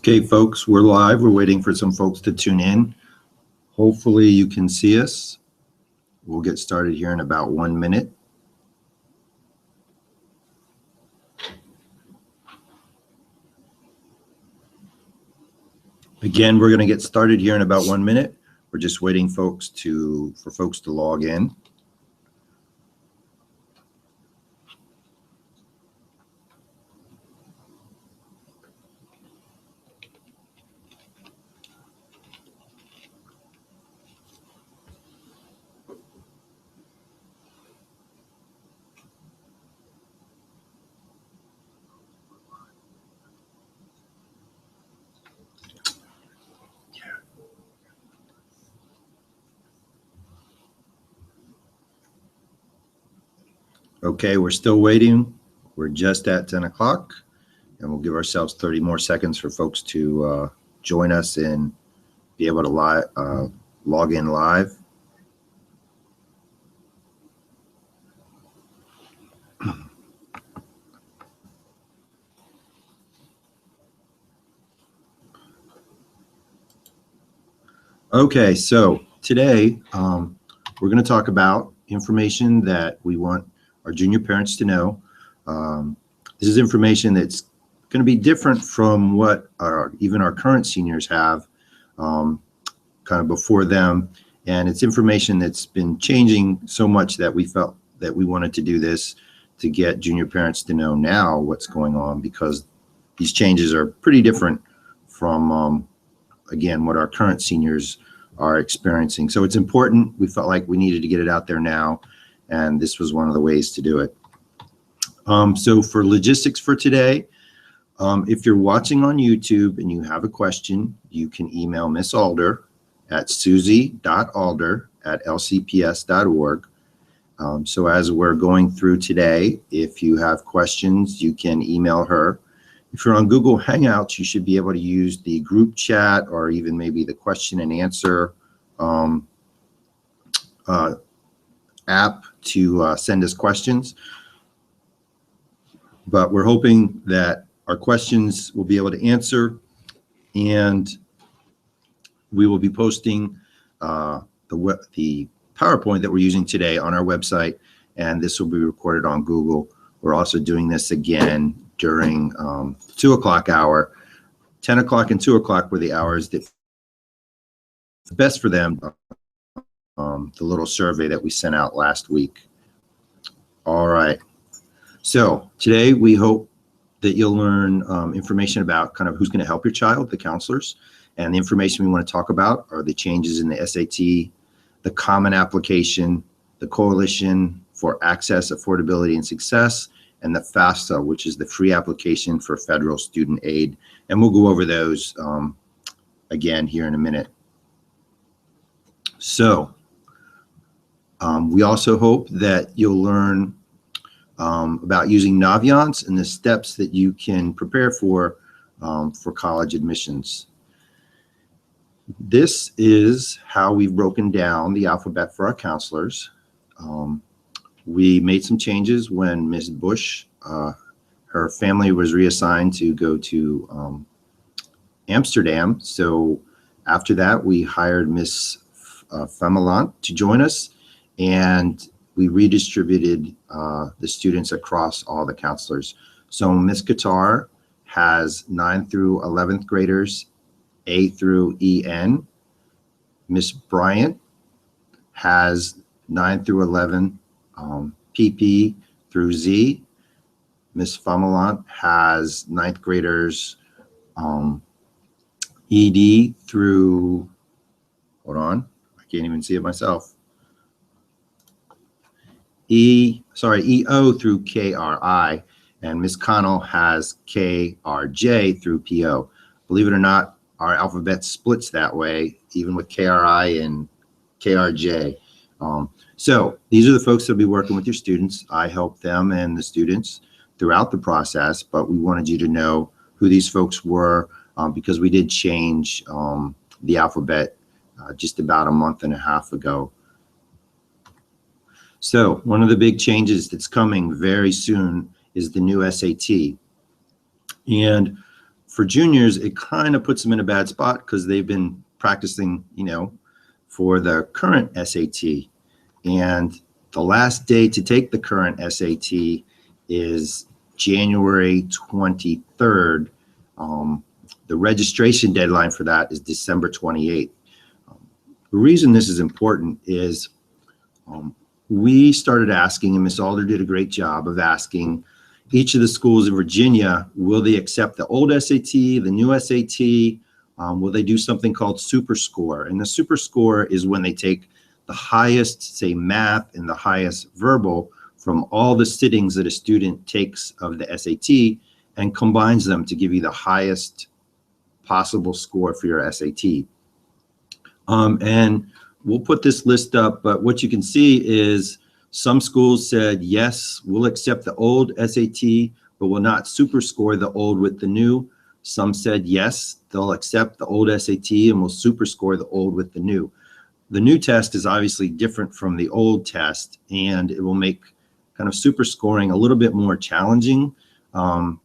Okay, folks, we're live. We're waiting for some folks to tune in. Hopefully you can see us. We'll get started here in about 1 minute. Again, we're going to get started here in about 1 minute. We're just waiting for folks to log in. Okay, we're still waiting. We're just at 10 o'clock, and we'll give ourselves 30 more seconds for folks to join us and be able to log in live. Okay, so today we're going to talk about information that we want our junior parents to know. This is information that's going to be different from what even our current seniors have kind of before them, and it's information that's been changing so much that we felt that we wanted to do this to get junior parents to know now what's going on, because these changes are pretty different from again what our current seniors are experiencing. So it's important. We felt like we needed to get it out there now, and this was one of the ways to do it. So for logistics for today, if you're watching on YouTube and you have a question, you can email Miss Alder at susie.alder@lcps.org. So as we're going through today, if you have questions, you can email her. If you're on Google Hangouts, you should be able to use the group chat or even maybe the question and answer app to send us questions. But we're hoping that our questions will be able to answer, and we will be posting the PowerPoint that we're using today on our website, and this will be recorded on Google. We're also doing this again during 2 o'clock hour. 10 o'clock and 2 o'clock were the hours that best for them. The little survey that we sent out last week. All right. So today we hope that you'll learn information about kind of who's going to help your child, the counselors, and the information we want to talk about are the changes in the SAT, the Common Application, the Coalition for Access, Affordability, and Success, and the FAFSA, which is the free application for federal student aid. And we'll go over those again here in a minute. So we also hope that you'll learn about using Naviance and the steps that you can prepare for college admissions. This is how we've broken down the alphabet for our counselors. We made some changes when Ms. Bush, her family was reassigned to go to Amsterdam. So after that, we hired Ms. Famalant to join us, and we redistributed the students across all the counselors. So Ms. Qatar has 9th through 11th graders, A through EN. Ms. Bryant has 9 through 11 PP through Z. Ms. Famalant has 9th graders ED through, hold on, I can't even see it myself. EO through KRI, and Ms. Connell has KRJ through PO. Believe it or not, our alphabet splits that way, even with KRI and KRJ. So these are the folks that will be working with your students. I help them and the students throughout the process, but we wanted you to know who these folks were because we did change the alphabet just about a month and a half ago. So one of the big changes that's coming very soon is the new SAT. And For juniors, it kind of puts them in a bad spot because they've been practicing, for the current SAT. And the last day to take the current SAT is January 23rd. The registration deadline for that is December 28th. The reason this is important is we started asking, and Ms. Alder did a great job of asking each of the schools in Virginia, will they accept the old SAT, the new SAT? Will they do something called super score? And the super score is when they take the highest, say, math and the highest verbal from all the sittings that a student takes of the SAT and combines them to give you the highest possible score for your SAT. And we'll put this list up, but what you can see is some schools said, yes, we'll accept the old SAT, but will not super score the old with the new. Some said, yes, they'll accept the old SAT and will super score the old with the new. The new test is obviously different from the old test, and it will make kind of super scoring a little bit more challenging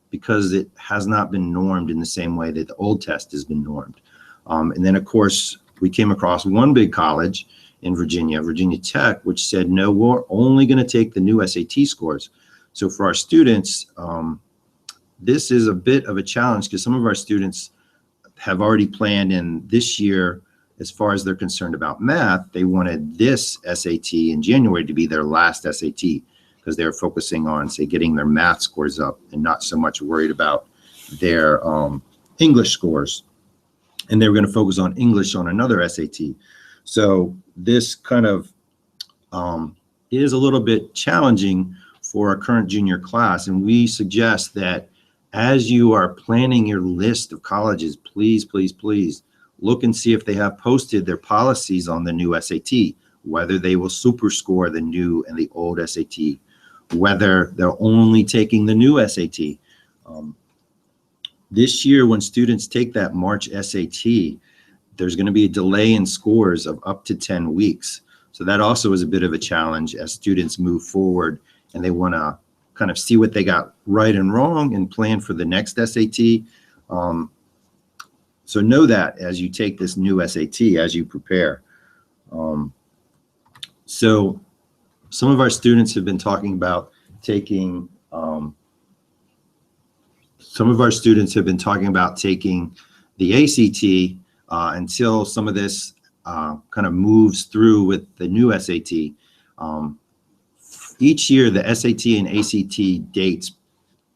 because it has not been normed in the same way that the old test has been normed. And then, of course, we came across one big college in Virginia, Virginia Tech, which said, no, we're only going to take the new SAT scores. So for our students, this is a bit of a challenge because some of our students have already planned in this year, as far as they're concerned about math, they wanted this SAT in January to be their last SAT because they're focusing on, say, getting their math scores up and not so much worried about their English scores. And they were going to focus on English on another SAT. So this kind of is a little bit challenging for our current junior class. And we suggest that as you are planning your list of colleges, please, please, please look and see if they have posted their policies on the new SAT, whether they will super score the new and the old SAT, whether they're only taking the new SAT. This year, when students take that March SAT, there's going to be a delay in scores of up to 10 weeks. So that also is a bit of a challenge as students move forward and they want to kind of see what they got right and wrong and plan for the next SAT. So know that as you take this new SAT, as you prepare. So some of our students have been talking about taking the ACT until some of this kind of moves through with the new SAT. Each year, the SAT and ACT dates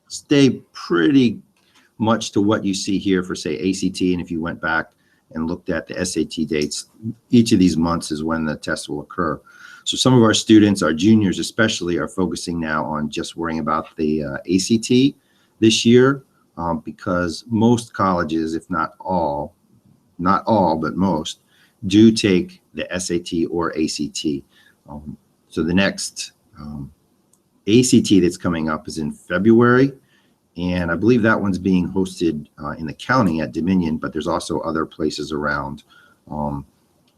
stay pretty much to what you see here for, say, ACT. And if you went back and looked at the SAT dates, each of these months is when the test will occur. So some of our students, our juniors especially, are focusing now on just worrying about the ACT this year because most colleges, if not all, but most, do take the SAT or ACT. So the next ACT that's coming up is in February. And I believe that one's being hosted in the county at Dominion, but there's also other places around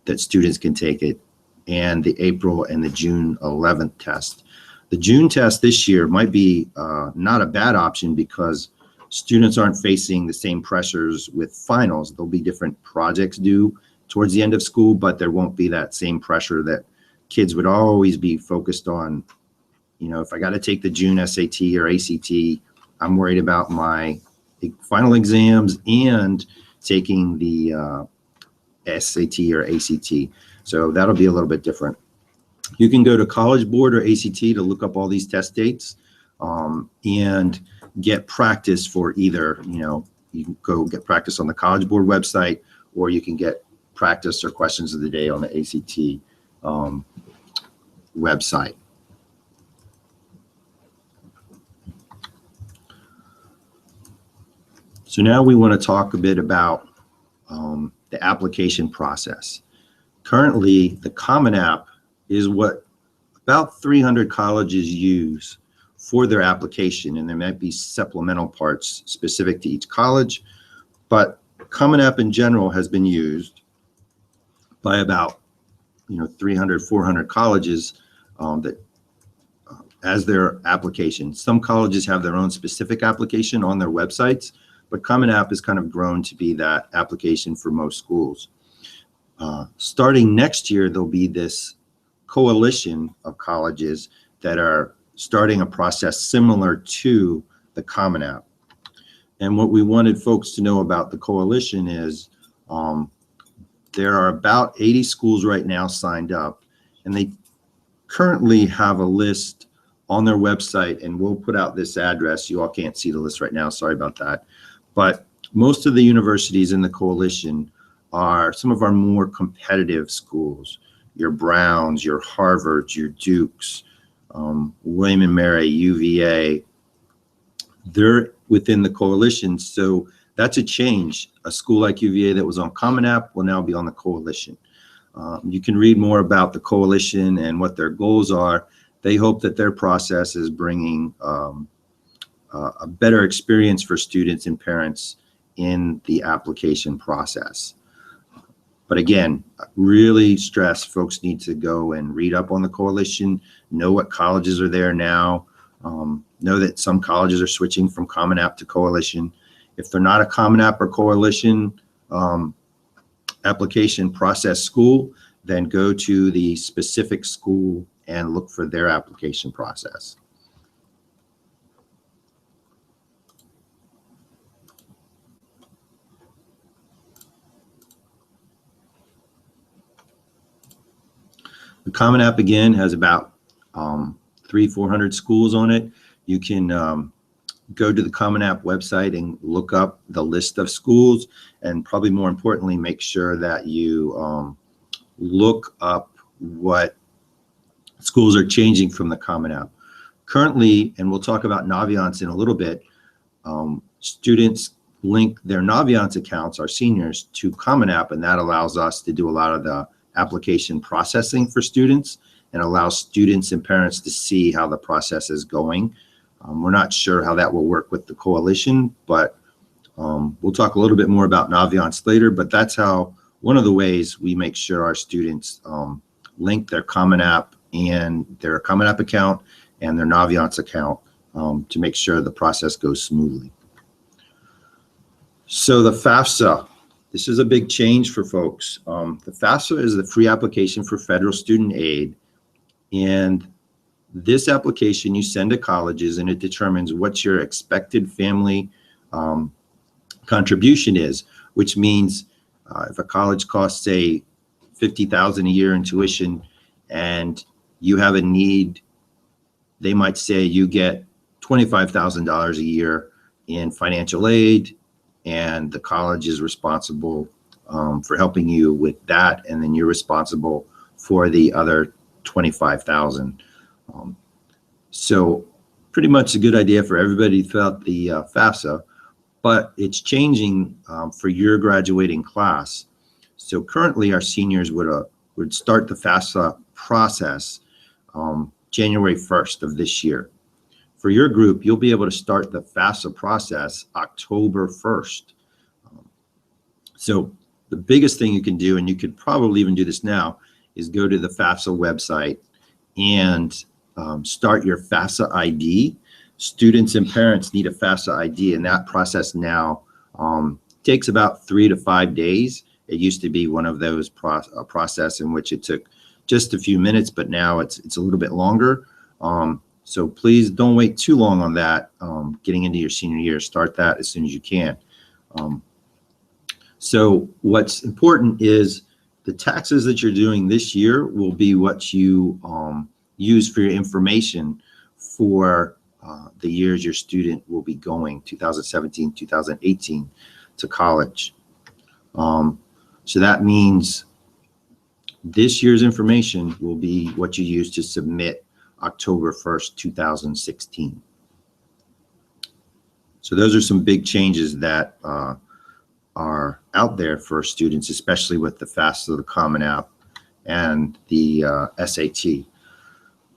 that students can take it, and the April and the June 11th test. The June test this year might be not a bad option because students aren't facing the same pressures with finals. There'll be different projects due towards the end of school, but there won't be that same pressure that kids would always be focused on. You know, if I got to take the June SAT or ACT, I'm worried about my final exams and taking the SAT or ACT. So that'll be a little bit different. You can go to College Board or ACT to look up all these test dates and get practice for either, you can go get practice on the College Board website, or you can get practice or questions of the day on the ACT website. So now we want to talk a bit about the application process. Currently, the Common App is what about 300 colleges use for their application, and there might be supplemental parts specific to each college, but Common App in general has been used by about 300, 400 colleges as their application. Some colleges have their own specific application on their websites, but Common App has kind of grown to be that application for most schools. Starting next year, there'll be this coalition of colleges that are starting a process similar to the Common App. And what we wanted folks to know about the coalition is there are about 80 schools right now signed up, and they currently have a list on their website, and we'll put out this address. You all can't see the list right now, sorry about that. But most of the universities in the coalition are some of our more competitive schools, your Browns, your Harvards, your Dukes, William & Mary, UVA. They're within the coalition, so that's a change. A school like UVA that was on Common App will now be on the coalition. You can read more about the coalition and what their goals are. They hope that their process is bringing a better experience for students and parents in the application process. But again, really stress folks need to go and read up on the coalition, know what colleges are there now, know that some colleges are switching from Common App to coalition. If they're not a Common App or coalition application process school, then go to the specific school and look for their application process. The Common App, again, has about 300-400 schools on it. You can go to the Common App website and look up the list of schools, and probably more importantly, make sure that you look up what schools are changing from the Common App. Currently, and we'll talk about Naviance in a little bit, students link their Naviance accounts, our seniors, to Common App, and that allows us to do a lot of the application processing for students and allows students and parents to see how the process is going. We're not sure how that will work with the coalition, but we'll talk a little bit more about Naviance later, but that's how one of the ways we make sure our students link their Common App and their Common App account and their Naviance account to make sure the process goes smoothly. So the FAFSA, this is a big change for folks. The FAFSA is the free application for federal student aid, and this application you send to colleges and it determines what your expected family contribution is, which means if a college costs, say, $50,000 a year in tuition and you have a need, they might say you get $25,000 a year in financial aid, and the college is responsible for helping you with that, and then you're responsible for the other $25,000. So pretty much a good idea for everybody to fill out the FAFSA, but it's changing for your graduating class. So currently our seniors would start the FAFSA process January 1st of this year. For your group, you'll be able to start the FAFSA process October 1st. So the biggest thing you can do, and you could probably even do this now, is go to the FAFSA website and start your FAFSA ID. Students and parents need a FAFSA ID, and that process now takes about 3 to 5 days. It used to be one of those process in which it took just a few minutes, but now it's a little bit longer. So please don't wait too long on that. Getting into your senior year, start that as soon as you can. So what's important is the taxes that you're doing this year will be what you use for your information for the years your student will be going, 2017, 2018, to college. So that means this year's information will be what you use to submit October 1st, 2016. So those are some big changes that are out there for students, especially with the FAFSA, the Common App, and the SAT.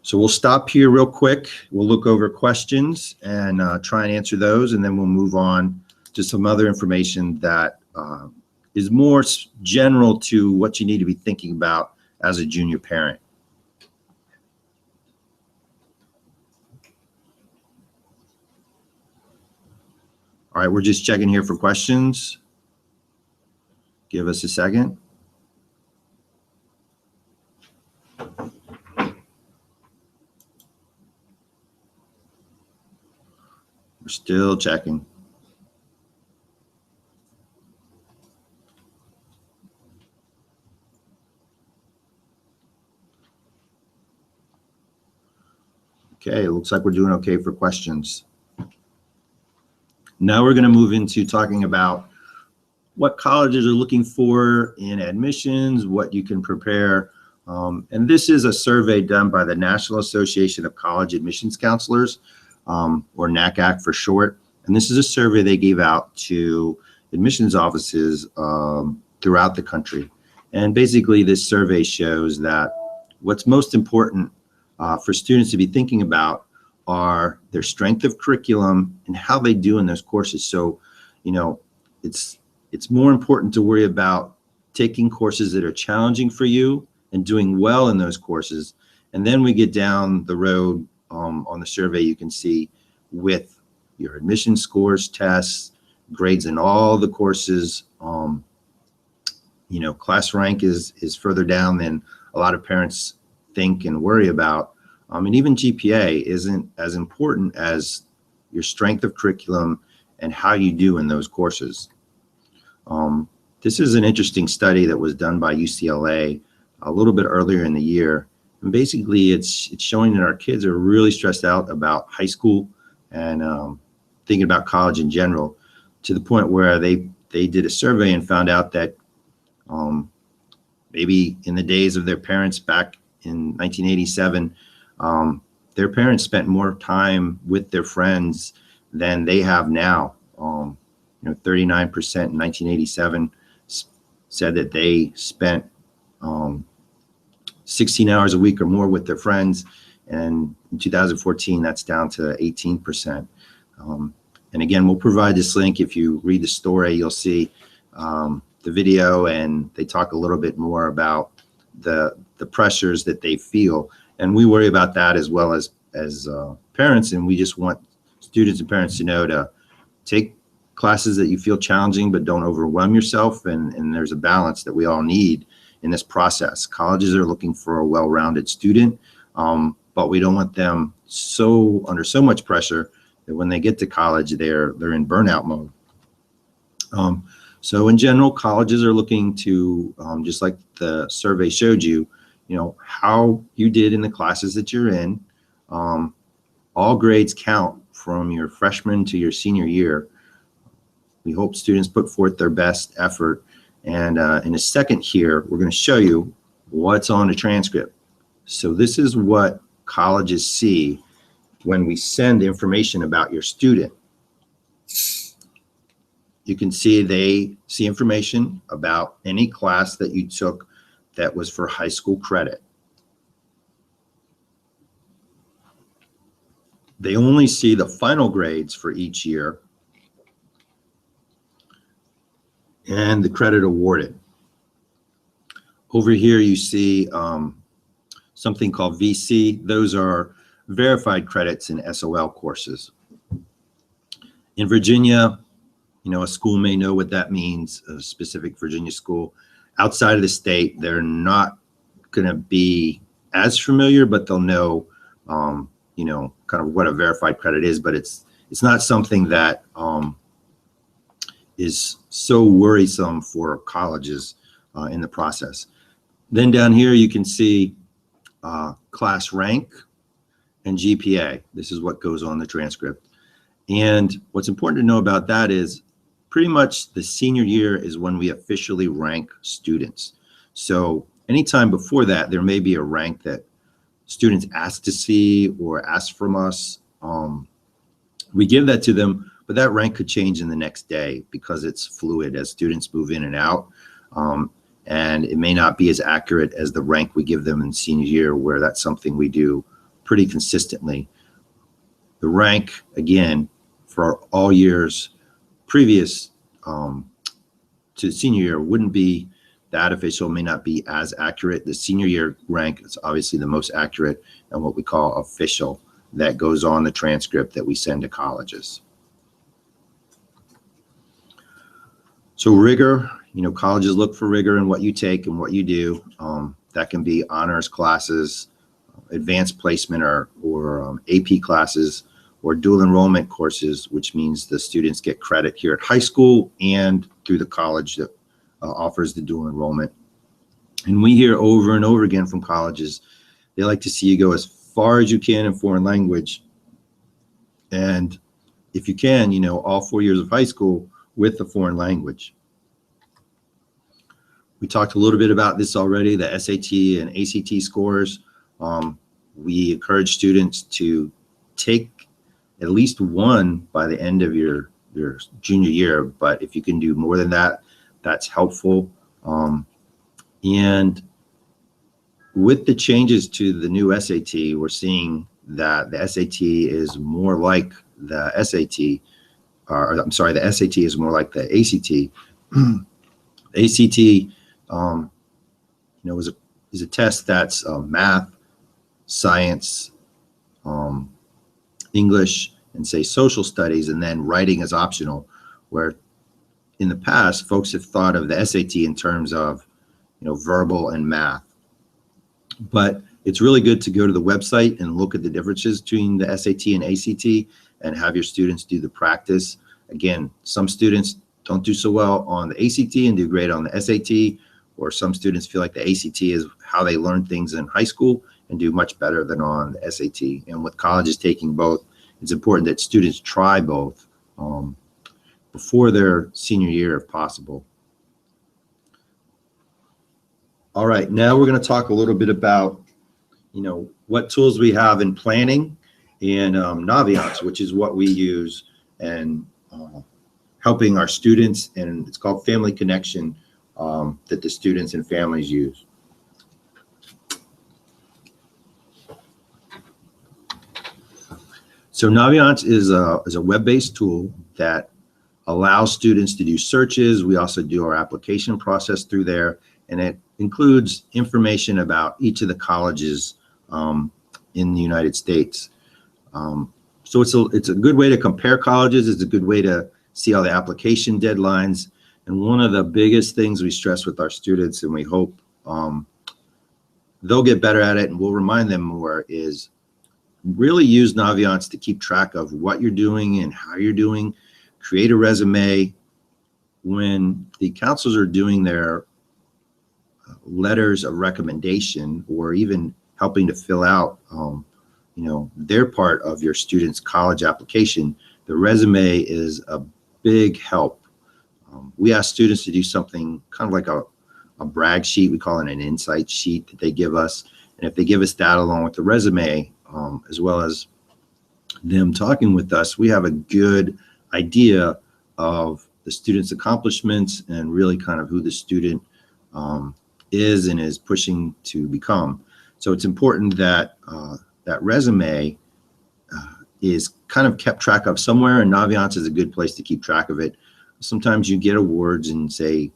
So we'll stop here real quick. We'll look over questions and try and answer those, and then we'll move on to some other information that is more general to what you need to be thinking about as a junior parent. All right, we're just checking here for questions. Give us a second. We're still checking. Okay, it looks like we're doing okay for questions. Now we're going to move into talking about what colleges are looking for in admissions, what you can prepare. And this is a survey done by the National Association of College Admissions Counselors, or NACAC for short. And this is a survey they gave out to admissions offices throughout the country. And basically this survey shows that what's most important for students to be thinking about are their strength of curriculum and how they do in those courses. So, you know, it's more important to worry about taking courses that are challenging for you and doing well in those courses. And then we get down the road on the survey, you can see with your admission scores, tests, grades in all the courses. You know, class rank is further down than a lot of parents think and worry about. And even GPA isn't as important as your strength of curriculum and how you do in those courses. This is an interesting study that was done by UCLA a little bit earlier in the year. And basically it's showing that our kids are really stressed out about high school and thinking about college in general, to the point where they did a survey and found out that maybe in the days of their parents back in 1987, their parents spent more time with their friends than they have now. You know, 39% in 1987 said that they spent 16 hours a week or more with their friends. And in 2014, that's down to 18%. And again, we'll provide this link. If you read the story, you'll see the video, and they talk a little bit more about the pressures that they feel. And we worry about that as well as parents. And we just want students and parents to know to take classes that you feel challenging, but don't overwhelm yourself. And there's a balance that we all need in this process. Colleges are looking for a well-rounded student, but we don't want them under so much pressure that when they get to college, they're in burnout mode. So in general, colleges are looking to, just like the survey showed you, you know, how you did in the classes that you're in. All grades count from your freshman to your senior year. We hope students put forth their best effort. And in a second here, we're going to show you what's on the transcript. So this is what colleges see when we send information about your student. You can see they see information about any class that you took that was for high school credit. They only see the final grades for each year and the credit awarded. Over here you see something called VC. Those are verified credits in SOL courses. In Virginia, you know, a school may know what that means, a specific Virginia school. Outside of the state, they're not going to be as familiar, but they'll know, you know, kind of what a verified credit is. But it's not something that is so worrisome for colleges in the process. Then down here you can see class rank and GPA. This is what goes on the transcript. And what's important to know about that is pretty much the senior year is when we officially rank students. So anytime before that, there may be a rank that students ask to see or ask from us. We give that to them, but that rank could change in the next day because it's fluid as students move in and out. And it may not be as accurate as the rank we give them in senior year, where that's something we do pretty consistently. The rank, again, for all years previous to senior year wouldn't be that official, may not be as accurate. The senior year rank is obviously the most accurate and what we call official, that goes on the transcript that we send to colleges. So rigor, colleges look for rigor in what you take and what you do. That can be honors classes, advanced placement or AP classes, or dual enrollment courses, which means the students get credit here at high school and through the college that offers the dual enrollment. And we hear over and over again from colleges, they like to see you go as far as you can in foreign language. And if you can, all 4 years of high school with the foreign language. We talked a little bit about this already, the SAT and ACT scores. We encourage students to take at least one by the end of your junior year, but if you can do more than that, that's helpful. And with the changes to the new SAT, we're seeing that the SAT is more like the SAT, or I'm sorry, the SAT is more like the ACT. ACT, is a test that's math, science, English, and say social studies, and then writing is optional, where in the past, folks have thought of the SAT in terms of, verbal and math. But it's really good to go to the website and look at the differences between the SAT and ACT and have your students do the practice. Again, some students don't do so well on the ACT and do great on the SAT, or some students feel like the ACT is how they learn things in high school and do much better than on the SAT. And with colleges taking both, it's important that students try both before their senior year if possible. All right, now we're going to talk a little bit about, what tools we have in planning and Naviance, which is what we use, and helping our students, and it's called Family Connection, that the students and families use. So Naviance is a web-based tool that allows students to do searches. We also do our application process through there, and it includes information about each of the colleges in the United States. So it's a good way to compare colleges. It's a good way to see all the application deadlines. And one of the biggest things we stress with our students, and we hope they'll get better at it and we'll remind them more, is really use Naviance to keep track of what you're doing and how you're doing. Create a resume. When the counselors are doing their letters of recommendation, or even helping to fill out their part of your student's college application, the resume is a big help. We ask students to do something kind of like a brag sheet. We call it an insight sheet that they give us. And if they give us that along with the resume, as well as them talking with us, we have a good idea of the student's accomplishments and really kind of who the student is and is pushing to become. So it's important that that resume is kind of kept track of somewhere, and Naviance is a good place to keep track of it. Sometimes you get awards in, say,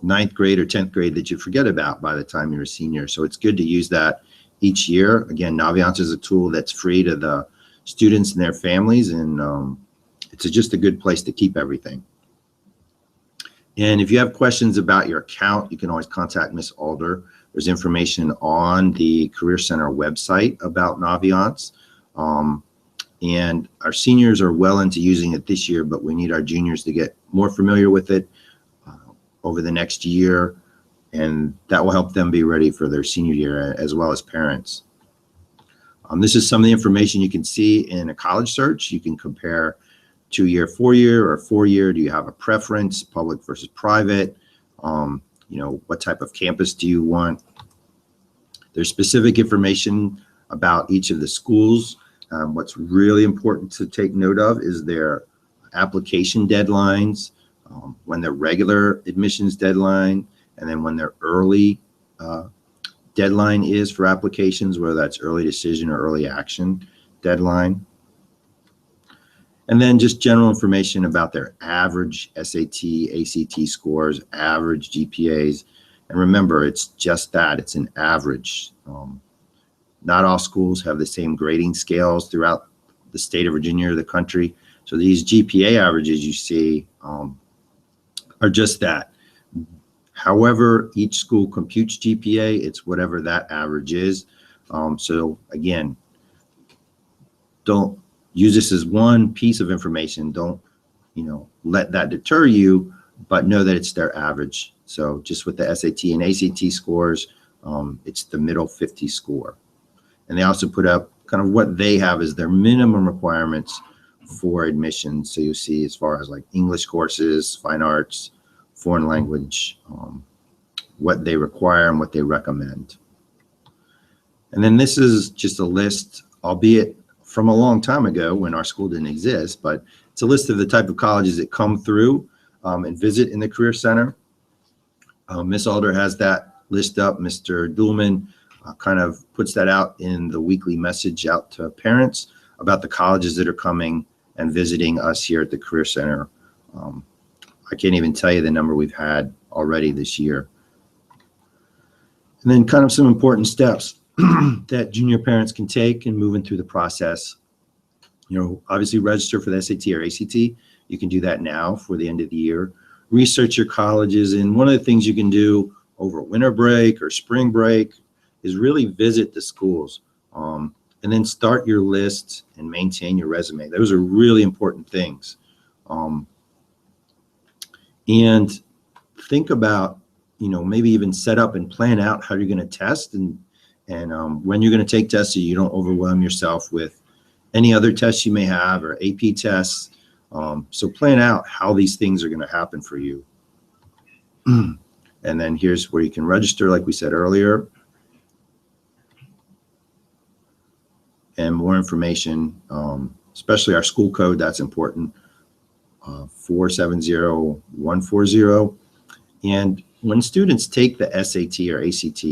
9th grade or 10th grade that you forget about by the time you're a senior. So it's good to use that each year. Again, Naviance is a tool that's free to the students and their families, and it's just a good place to keep everything. And if you have questions about your account, you can always contact Miss Alder. There's information on the Career Center website about Naviance. And our seniors are well into using it this year, but we need our juniors to get more familiar with it over the next year, and that will help them be ready for their senior year, as well as parents. This is some of the information you can see in a college search. You can compare 2-year, 4-year, or 4-year. Do you have a preference, public versus private? What type of campus do you want? There's specific information about each of the schools. What's really important to take note of is their application deadlines, when their regular admissions deadline, and then when their early deadline is for applications, whether that's early decision or early action deadline. And then just general information about their average SAT, ACT scores, average GPAs. And remember, it's just that, it's an average. Not all schools have the same grading scales throughout the state of Virginia or the country. So these GPA averages you see are just that. However, each school computes GPA, it's whatever that average is. So again, don't use this as one piece of information. Don't, let that deter you, but know that it's their average. So just with the SAT and ACT scores, it's the middle 50 score. And they also put up kind of what they have as their minimum requirements for admission. So you see as far as like English courses, fine arts, foreign language, what they require and what they recommend. And then this is just a list, albeit from a long time ago when our school didn't exist, but it's a list of the type of colleges that come through and visit in the Career Center. Ms. Alder has that list up. Mr. Duhlman kind of puts that out in the weekly message out to parents about the colleges that are coming and visiting us here at the Career Center. I can't even tell you the number we've had already this year. And then kind of some important steps that junior parents can take in moving through the process. Obviously register for the SAT or ACT. You can do that now for the end of the year. Research your colleges. And one of the things you can do over winter break or spring break is really visit the schools, and then start your list and maintain your resume. Those are really important things. And think about, maybe even set up and plan out how you're going to test and when you're going to take tests so you don't overwhelm yourself with any other tests you may have or AP tests. So plan out how these things are going to happen for you. And then here's where you can register, like we said earlier. And more information, especially our school code, that's important, 470140. And when students take the SAT or ACT,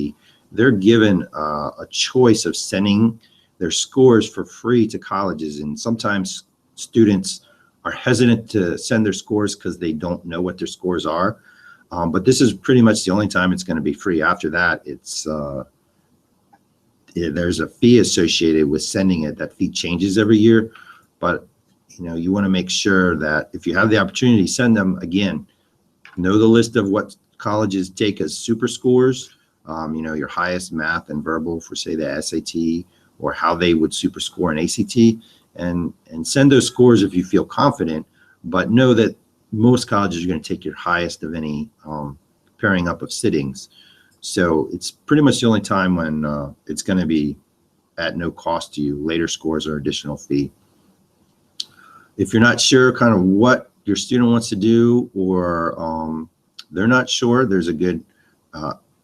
they're given a choice of sending their scores for free to colleges. And sometimes students are hesitant to send their scores because they don't know what their scores are. But this is pretty much the only time it's going to be free. After that, it's there's a fee associated with sending it. That fee changes every year, but you want to make sure that if you have the opportunity, send them. Again, know the list of what colleges take as super scores, your highest math and verbal for, say, the SAT, or how they would super score an ACT, and send those scores if you feel confident, but know that most colleges are going to take your highest of any pairing up of sittings. So it's pretty much the only time when it's going to be at no cost to you. Later scores are additional fee. If you're not sure kind of what your student wants to do, or they're not sure, there's a good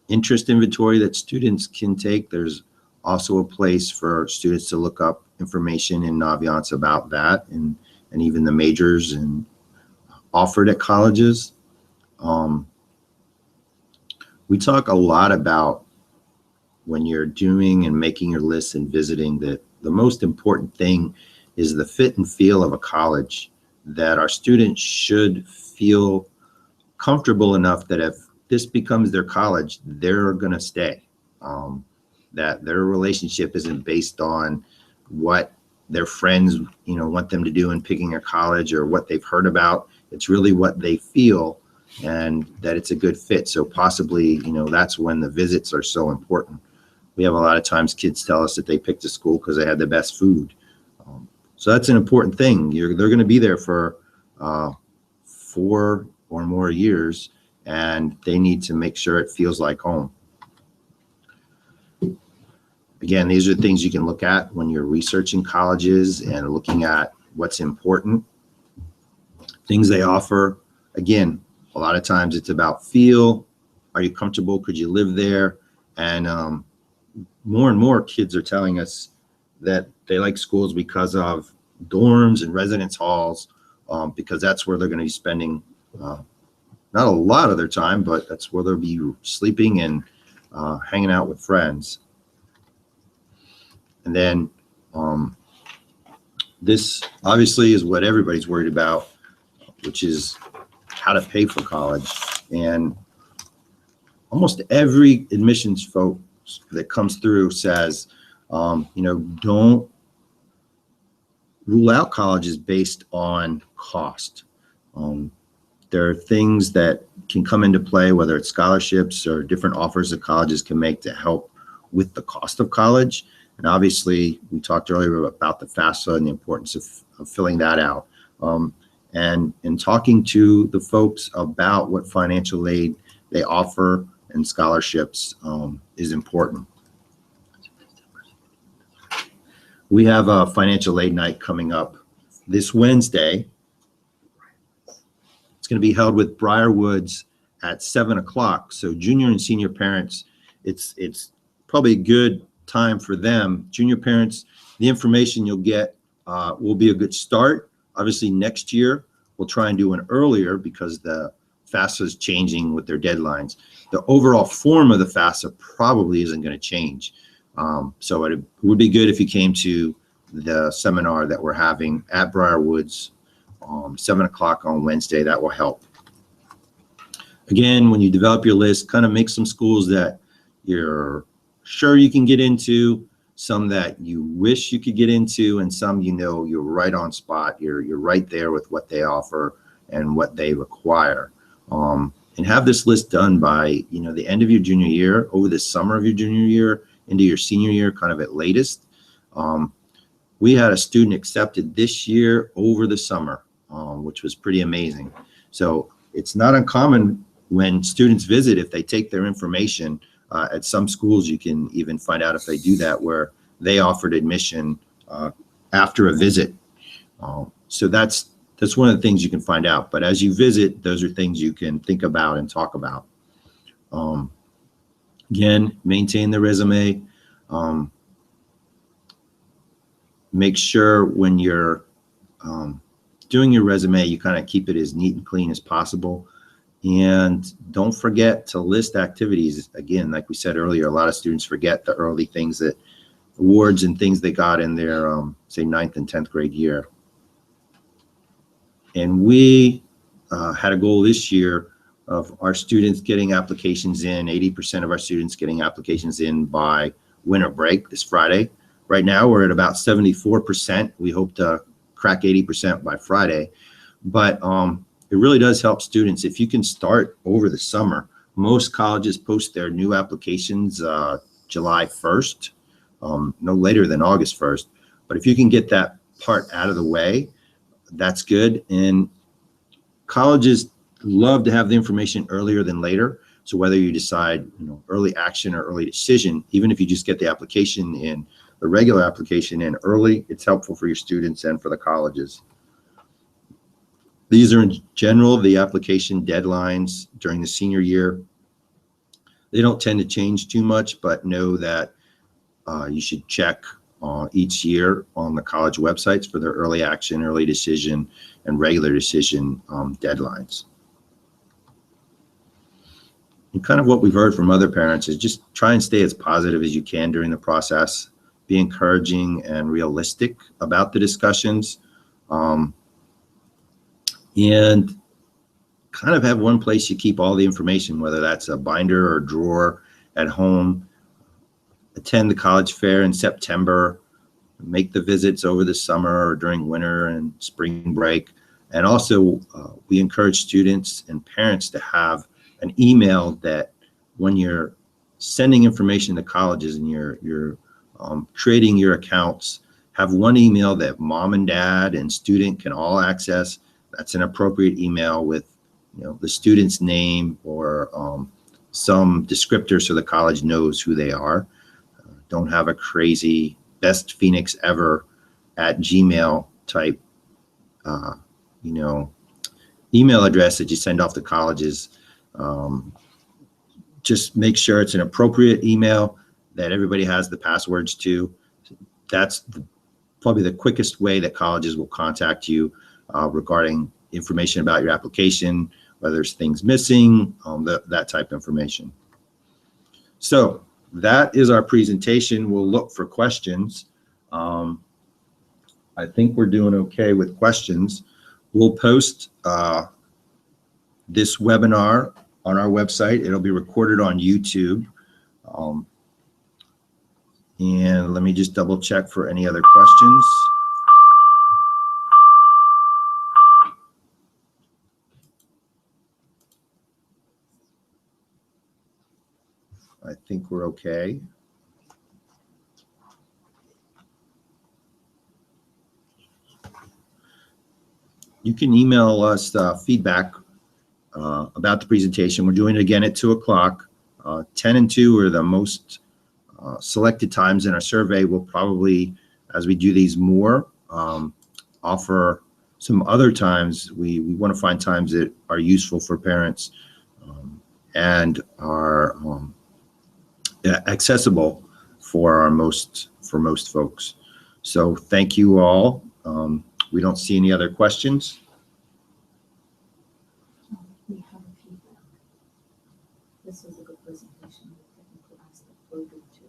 interest inventory that students can take. There's also a place for students to look up information in Naviance about that, and even the majors and offered at colleges. We talk a lot about when you're doing and making your lists and visiting that the most important thing is the fit and feel of a college, that our students should feel comfortable enough that if this becomes their college, they're going to stay, that their relationship isn't based on what their friends want them to do in picking a college or what they've heard about. It's really what they feel, and that it's a good fit. So possibly, that's when the visits are so important. We have a lot of times kids tell us that they picked a school because they had the best food. So that's an important thing. They're going to be there for 4 or more years, and they need to make sure it feels like home. Again, these are things you can look at when you're researching colleges and looking at what's important, things they offer. Again, a lot of times it's about feel. Are you comfortable? Could you live there? And more and more kids are telling us that they like schools because of dorms and residence halls, because that's where they're going to be spending not a lot of their time, but that's where they'll be sleeping and hanging out with friends. And then this obviously is what everybody's worried about, which is how to pay for college. And almost every admissions folks that comes through says, don't rule out colleges based on cost. There are things that can come into play, whether it's scholarships or different offers that colleges can make to help with the cost of college. And obviously, we talked earlier about the FAFSA and the importance of filling that out. And in talking to the folks about what financial aid they offer and scholarships is important. We have a financial aid night coming up this Wednesday. It's going to be held with Briarwoods at 7 o'clock. So junior and senior parents, it's probably a good time for them. Junior parents, the information you'll get will be a good start. Obviously, next year, we'll try and do an earlier because the FAFSA is changing with their deadlines. The overall form of the FAFSA probably isn't going to change. So it would be good if you came to the seminar that we're having at Briarwoods, 7 o'clock on Wednesday. That will help. Again, when you develop your list, kind of make some schools that you're sure you can get into, some that you wish you could get into, and some you're right on spot. You're right there with what they offer and what they require. And have this list done by the end of your junior year, over the summer of your junior year, into your senior year, kind of at latest. We had a student accepted this year over the summer, which was pretty amazing. So it's not uncommon when students visit, if they take their information, at some schools you can even find out if they do that, where they offered admission after a visit. So that's one of the things you can find out. But as you visit, those are things you can think about and talk about. Again, maintain the resume. Make sure when you're doing your resume, you kind of keep it as neat and clean as possible. And don't forget to list activities. Again, like we said earlier, a lot of students forget the early things, that awards and things they got in their, say, 9th and 10th grade year. And we had a goal this year of our students getting applications in, 80% of our students getting applications in by winter break this Friday. Right now, we're at about 74%. We hope to crack 80% by Friday. But it really does help students if you can start over the summer. Most colleges post their new applications July 1st, no later than August 1st. But if you can get that part out of the way, that's good. And colleges love to have the information earlier than later. So whether you decide, early action or early decision, even if you just get the application in, the regular application in early, it's helpful for your students and for the colleges. These are in general the application deadlines during the senior year. They don't tend to change too much, but know that you should check each year on the college websites for their early action, early decision, and regular decision deadlines. And kind of what we've heard from other parents is just try and stay as positive as you can during the process. Be encouraging and realistic about the discussions. And kind of have one place you keep all the information, whether that's a binder or drawer at home. Attend the college fair in September. Make the visits over the summer or during winter and spring break. And also, we encourage students and parents to have an email that when you're sending information to colleges and you're creating your accounts, have one email that mom and dad and student can all access. That's an appropriate email with the student's name or some descriptor so the college knows who they are. Don't have a crazy bestphoenixever@gmail type email address that you send off to colleges. Just make sure it's an appropriate email that everybody has the passwords to. That's probably the quickest way that colleges will contact you regarding information about your application, whether there's things missing, that type of information. So that is our presentation. We'll look for questions. I think we're doing okay with questions. We'll post this webinar on our website. It'll be recorded on YouTube. And let me just double check for any other questions. think we're okay. You can email us feedback about the presentation. We're doing it again at 2 o'clock. 10 and 2 are the most selected times in our survey. We'll probably, as we do these more, offer some other times. We want to find times that are useful for parents and are accessible for most folks. So thank you all. We don't see any other questions. We have a feedback. This was a good presentation. Technical aspect were good too.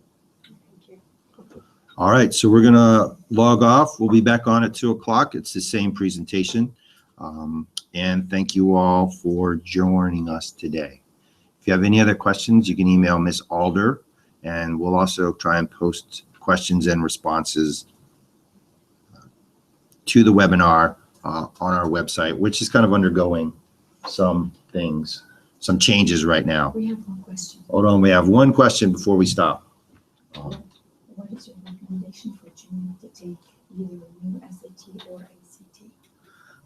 Thank you. All right, so we're gonna log off. We'll be back on at 2 o'clock. It's the same presentation. And thank you all for joining us today. If you have any other questions, you can email Ms. Alder, and we'll also try and post questions and responses to the webinar on our website, which is kind of undergoing some things, some changes right now. We have one question. Hold on, we have one question before we stop. What is your recommendation for junior to take either a new SAT or ACT?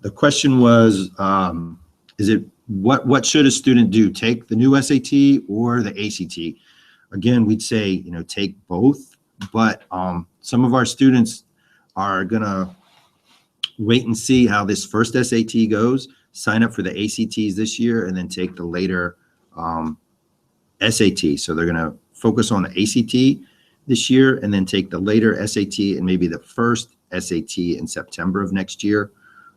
The question was, is it what should a student do? Take the new SAT or the ACT? Again, we'd say, you know, take both, but some of our students are gonna wait and see how this first SAT goes, sign up for the ACTs this year, and then take the later SAT. So they're gonna focus on the ACT this year and then take the later SAT and maybe the first SAT in September of next year.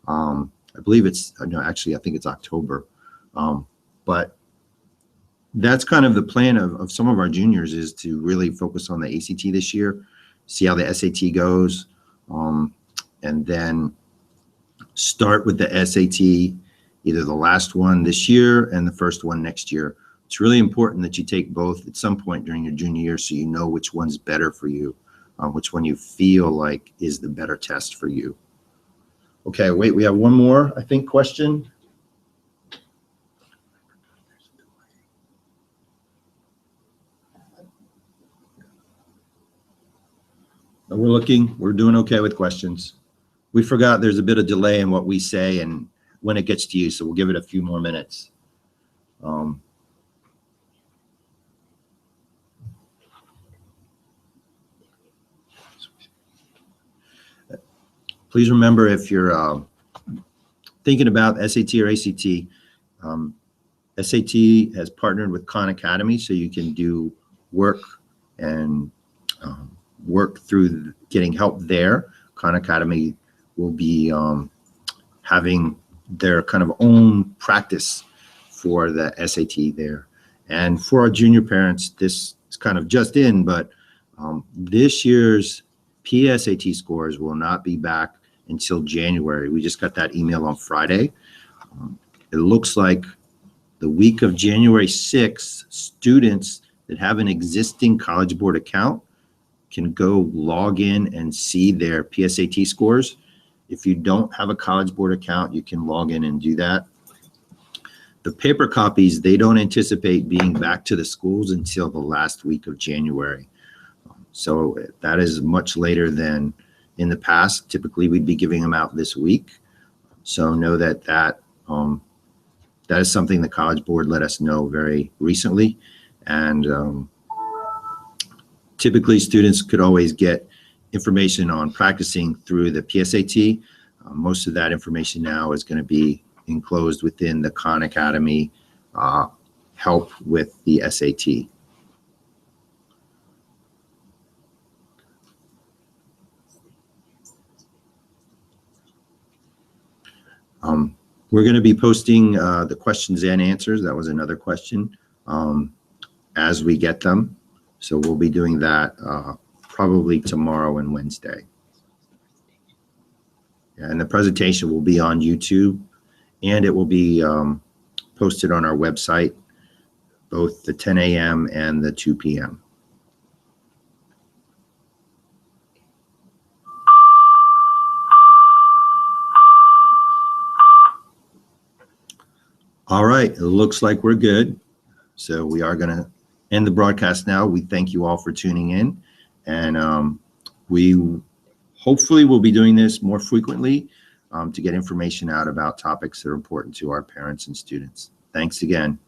I believe it's, no, actually, I think it's October. But that's kind of the plan of some of our juniors, is to really focus on the ACT this year, see how the SAT goes, and then start with the SAT, either the last one this year and the first one next year. It's really important that you take both at some point during your junior year so you know which one's better for you, which one you feel like is the better test for you. Okay, wait, we have one more, I think, question. We're doing okay with questions. We forgot there's a bit of delay in what we say and when it gets to you, so we'll give it a few more minutes. Please remember, if you're thinking about SAT or ACT, SAT has partnered with Khan Academy, so you can do work and work through getting help there. Khan Academy will be having their kind of own practice for the SAT there. And for our junior parents, this is kind of just in, but this year's PSAT scores will not be back until January. We just got that email on Friday. It looks like the week of January 6th, students that have an existing College Board account can go log in and see their PSAT scores. If you don't have a College Board account, you can log in and do that. The paper copies, they don't anticipate being back to the schools until the last week of January. So that is much later than in the past. Typically, we'd be giving them out this week. So know that that is something the College Board let us know very recently. And typically, students could always get information on practicing through the PSAT. Most of that information now is going to be enclosed within the Khan Academy help with the SAT. We're going to be posting the questions and answers. That was another question, as we get them. So we'll be doing that probably tomorrow and Wednesday. Yeah, and the presentation will be on YouTube, and it will be posted on our website, both the 10 a.m. and the 2 p.m. All right, it looks like we're good. So we are going to end the broadcast now. We thank you all for tuning in, and we hopefully will be doing this more frequently to get information out about topics that are important to our parents and students. Thanks again.